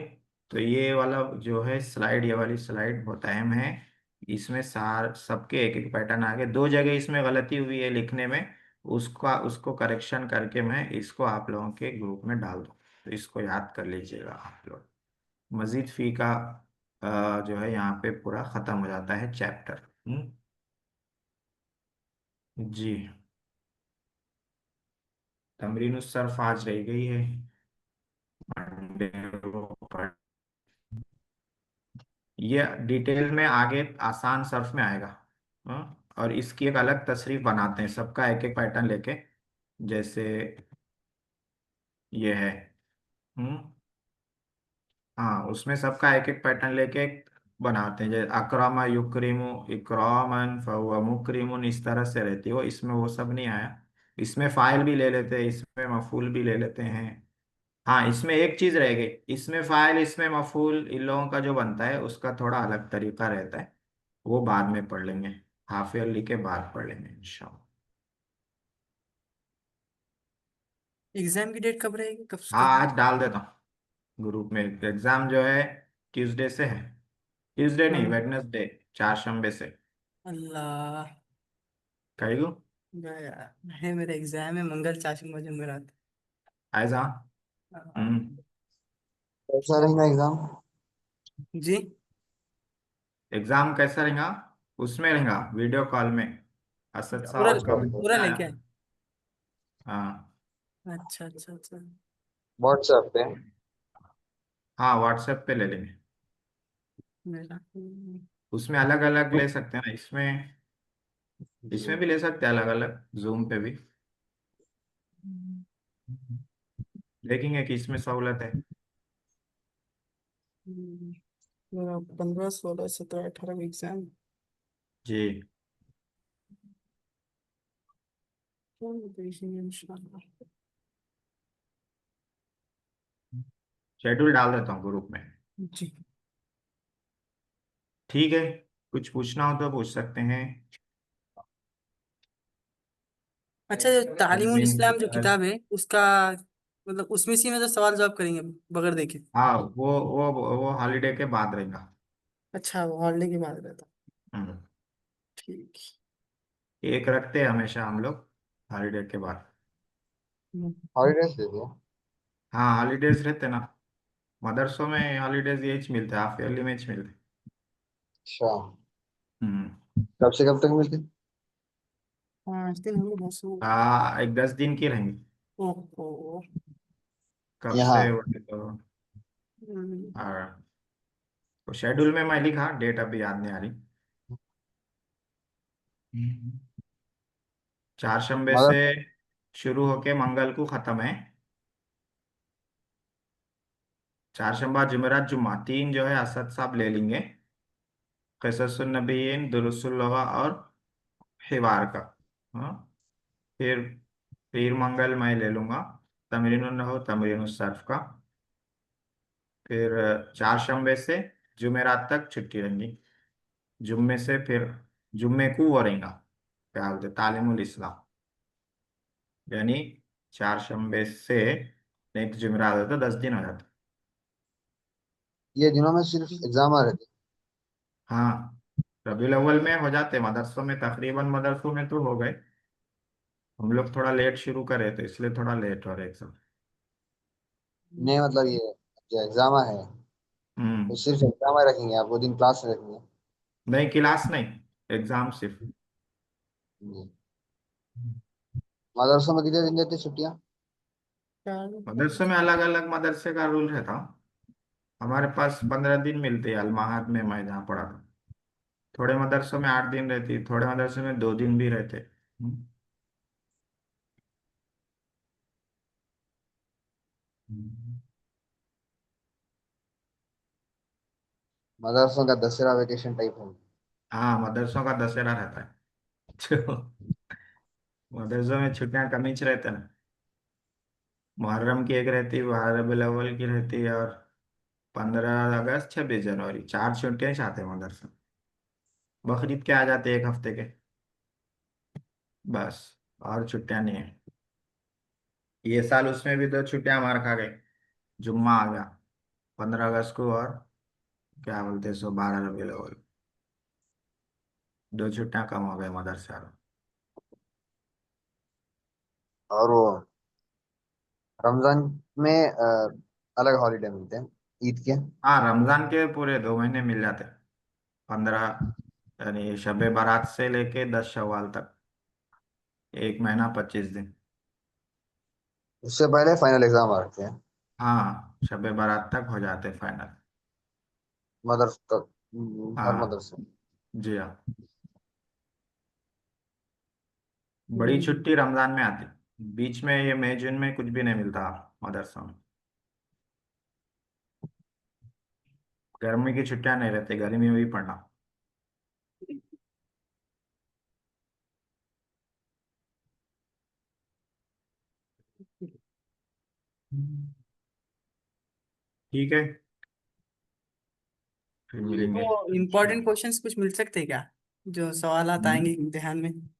S1: तो ये वाला जो है स्लाइड, ये वाली स्लाइड बहुत अहम है, इसमें सार सबके एक एक पैटर्न आ गए। दो जगह इसमें गलती हुई है लिखने में, उसको करेक्शन करके मैं इसको आप लोगों के ग्रुप में डाल दूँ, तो इसको याद कर लीजिएगा आप लोग। मजीद फी का जो है यहाँ पे पूरा खत्म हो जाता है चैप्टर। जी, तमरीन उस सरफ आज रह गई है, मंडे को ये डिटेल में आगे आसान सर्फ में आएगा। और इसकी एक अलग तशरीफ बनाते हैं, सबका एक एक पैटर्न लेके। जैसे ये है। हम्म। हाँ, उसमें सबका एक एक पैटर्न लेके बनाते हैं। जैसे अकरमा युक्रिमु इकरामन फहुवा मुक्रिमुन, इस तरह से रहती है वो। इसमें वो सब नहीं आया। इसमें फाइल भी ले लेते हैं, इसमें मफूल भी ले लेते हैं। हाँ, इसमें एक चीज रह गई, इसमें फाइल इसमें मफूल इन लोगों का जो बनता है उसका थोड़ा अलग तरीका रहता है। वो बाद में पढ़ लेंगे, हाफ ईयरली के बाद पढ़ लेंगे इंशाल्लाह।
S3: एग्जाम की डेट कब रहेगी, कब
S1: हाँ,
S3: कब?
S1: आज डाल देता हूँ ग्रुप में। एग्जाम जो है ट्यूसडे से है। ट्यूसडे नहीं,
S3: हाँ।
S1: वेडनेसडे, चारशंबे से।
S3: अल्लाह।
S1: कहेगू
S3: यार है, मेरा एग्जाम है मंगल चाशुमा जुमेरात।
S1: ऐसा।
S3: हाँ।
S1: हम्म।
S2: कैसा रहेगा एग्जाम?
S3: जी।
S1: एग्जाम कैसा रहेगा? उसमें रहेगा वीडियो कॉल में। असद साहब
S3: ओरल,
S1: आपका
S3: ओरल है
S1: बताया।
S3: क्या?
S1: हाँ।
S3: अच्छा अच्छा अच्छा।
S2: व्हाट्सएप पे?
S1: हाँ, व्हाट्सएप पे ले लेंगे।
S3: मेरा
S1: उसमें अलग अलग ले सकते हैं ना, इसमें
S2: जी।
S1: इसमें भी ले सकते हैं अलग अलग, जूम पे भी। देखेंगे कि इसमें सहूलत है।
S3: मेरा 15 16 17 18 का एग्जाम।
S1: जी।
S3: देखेंगे इंशाल्लाह।
S1: शेड्यूल डाल देता हूँ ग्रुप में।
S3: जी।
S1: ठीक है, कुछ पूछना हो तो पूछ सकते हैं।
S3: अच्छा, जो तालीमुल
S1: एडमिन की
S3: इस्लाम जो
S1: तरफ।
S3: किताब है उसका, मतलब उसमें से मतलब सवाल जवाब करेंगे बगैर देखे?
S1: हाँ, वो हॉलीडे के बाद रहेगा।
S3: अच्छा, वो हॉलीडे के बाद रहता।
S1: हम्म।
S3: ठीक।
S1: एक रखते हैं हमेशा हम लोग, हॉलीडे के बाद।
S3: हम्म।
S2: हॉलीडेज दे दिया?
S1: हाँ, हॉलीडेज रहते ना। मदरसों में हॉलीडेज यही मिलते हैं, हाफ ईयरली में ही मिलते हैं।
S2: अच्छा।
S1: हम्म।
S2: कब से कब तक मिलते?
S3: 5 दिन हम लोग मौसम।
S1: हाँ, एक 10 दिन की रहेंगी।
S3: ओहो।
S1: कब से
S2: यहाँ?
S1: बोले तो।
S3: हम्म।
S1: हाँ, तो शेड्यूल में मैं लिखा, डेट अभी याद नहीं आ रही। चारशंबे
S2: मदर
S1: से शुरू होके मंगल को खत्म है। चारशंबा जुमेरात जुम्मा, तीन जो है असद साहब ले लेंगे। क़िससुन नबीयीन, दुरूसुल लगा और हिवार का। हाँ। फिर पीर मंगल मैं ले लूंगा, तमरीनुन नहव तमरीनुल सर्फ का। फिर चारशंबे से जुमेरात तक छुट्टी रहेंगी। जुम्मे से फिर जुम्मे को वो रहेगा, क्या बोलते तालीमुल इस्लाम। यानी चारशंबे से नेक्स्ट जुमेरात होता 10 दिन हो जाता।
S2: ये दिनों में सिर्फ एग्जाम आ रहे थे?
S1: हाँ, रबीउल अव्वल में हो जाते मदरसों में, तकरीबन मदरसों में तो हो गए। हम लोग थोड़ा लेट शुरू करे तो इसलिए थोड़ा लेट हो रहे एग्जाम।
S2: नहीं मतलब ये जो एग्जाम है तो
S1: हम्म।
S2: सिर्फ एग्जाम रखेंगे आप, वो दिन क्लास रखेंगे?
S1: नहीं, क्लास नहीं, एग्जाम सिर्फ।
S2: जी। मदरसों में कितने दिन देते छुट्टियां?
S1: मदरसों में अलग अलग मदरसे का रूल रहता। हमारे पास 15 दिन मिलते हैं अलमाहद में, मैं जहाँ पढ़ा था। थोड़े मदरसों में 8 दिन रहती, थोड़े मदरसों में 2 दिन भी रहते। हम्म।
S2: मदरसों का दशहरा वेकेशन टाइप है?
S1: हाँ, मदरसों का दशहरा रहता है। तो मदरसों में छुट्टियां कम ही रहते हैं ना। मुहर्रम की एक रहती है, रबीउल अव्वल की रहती है, और 15 अगस्त 26 जनवरी, 4 छुट्टियां चाहते हैं मदरसा। बकरीद के आ जाते हैं 1 हफ्ते के, बस। और छुट्टियां नहीं है। ये साल उसमें भी 2 छुट्टियां मार खा गए। जुम्मा आ गया 15 अगस्त को, और क्या बोलते हैं सो 12 रबीउल अव्वल। 2 छुट्टियां कम हो गए मदरसे वालों।
S2: और वो रमजान में अलग हॉलीडे मिलते हैं ईद के?
S1: हाँ, रमजान के पूरे 2 महीने मिल जाते हैं। 15, यानी शबे बारात से लेके 10 शवाल तक, 1 महीना 25 दिन।
S2: उससे पहले फाइनल एग्जाम आ रखे हैं
S1: हाँ, शबे बारात तक हो जाते फाइनल।
S2: मदरस तक? हर
S1: हाँ
S2: मदरसे।
S1: जी हाँ। बड़ी छुट्टी रमजान में आती, बीच में ये मई जून में कुछ भी नहीं मिलता मदरसा में। गर्मी की छुट्टियां नहीं रहती, गर्मी में भी पढ़ना। ठीक है, फिर मिलेंगे।
S3: तो इम्पोर्टेंट क्वेश्चंस कुछ मिल सकते हैं क्या, जो सवाल आएंगे इम्तिहान में?